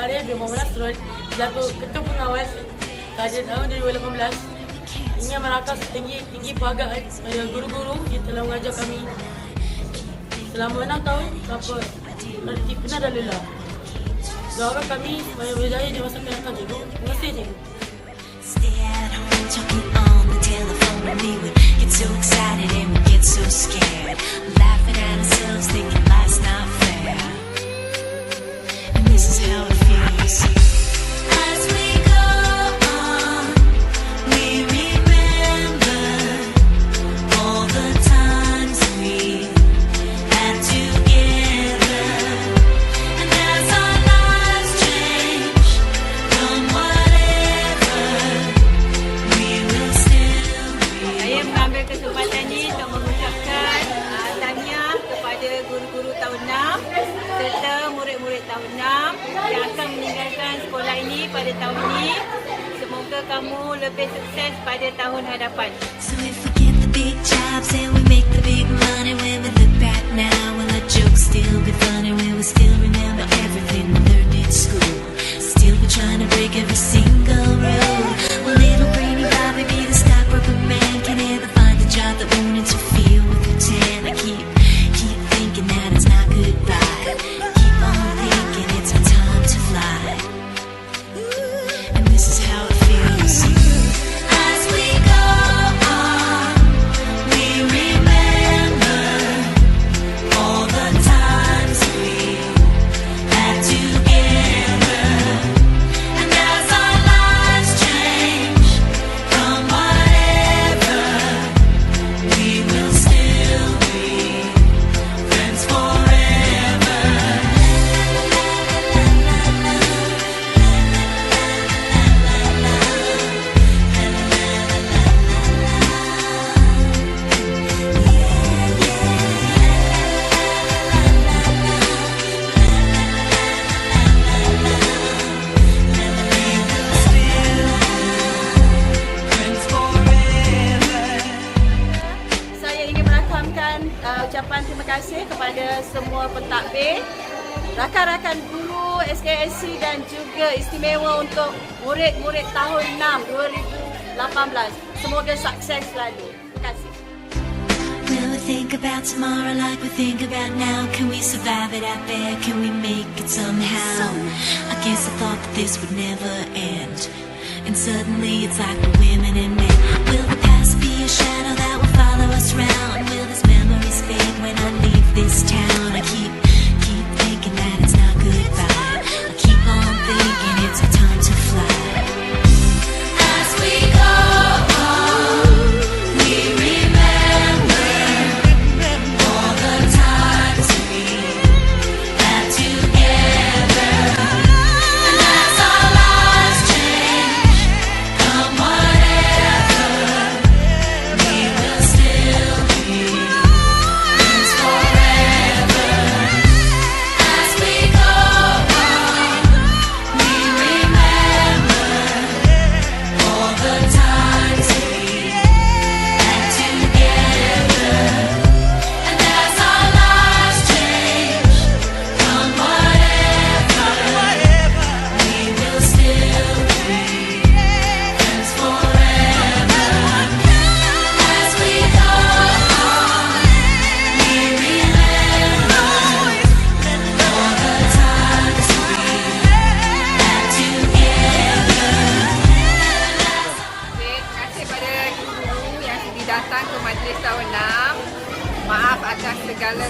hari 2015 terus jatuh ketua pengawas pada tahun 2018. Ingin merakas tinggi penghargaan pada guru-guru yang telah mengajar kami selama 6 tahun tanpa pernah dan lelah. Doakan kami supaya berjaya di masa akan datang, cikgu. Terima kasih, cikgu. Stay at home talking on the telephone. We would get so excited and we get so scared, laughing at ourselves, thinking life's not fair. And this is how it feels. As we go on, we remember all the times we had together. And as our lives change from whatever, we will still be. Saya mengambil kesempatan ini untuk mengucapkan tahniah kepada guru-guru tahun 6 serta murid-murid tahun 6 yang akan meninggalkan sekolah ini pada tahun ini. Semoga kamu lebih sukses pada tahun hadapan. So if we get the big jobs and we make the big money, when we look back now, will our jokes still be funny? Will we still remember everything we learned in school? Still be trying to break every single rule? Will little brainy Bobby be the stockbroker man? Can ever find a job that won't interfere with pretend? I keep thinking that it's not goodbye. Keep on thinking it's our time to fly. And this is how it feels. As we go on, we remember all the times we had together. And as our lives change from whatever, we will still be friends forever. Saya ingin merakamkan ucapan terima kasih kepada semua pentadbir, rakan-rakan guru SKSC dan juga istimewa untuk murid-murid tahun 6 2018. Semoga sukses selalu. Terima kasih. Will we think about tomorrow like we think about now? Can we survive it out there? Can we make it somehow? I guess I thought that this would never end, and suddenly it's like we're women and men. Will the past be a shadow that will follow us round? Will these memories fade when I leave this town? I keep thinking that it's not goodbye. I keep on thinking it's our time to fly. As we go on, we remember all the times we had together. And as our lives change, come whatever, we will still be friends forever. As we go on, we remember all the times we had together. And as our lives change, come whatever, we will still be friends forever. As we go on, we remember all the times we had together. Terima kasih pada guru-guru yang sudi datang ke majlis tahun 6. Maaf atas segala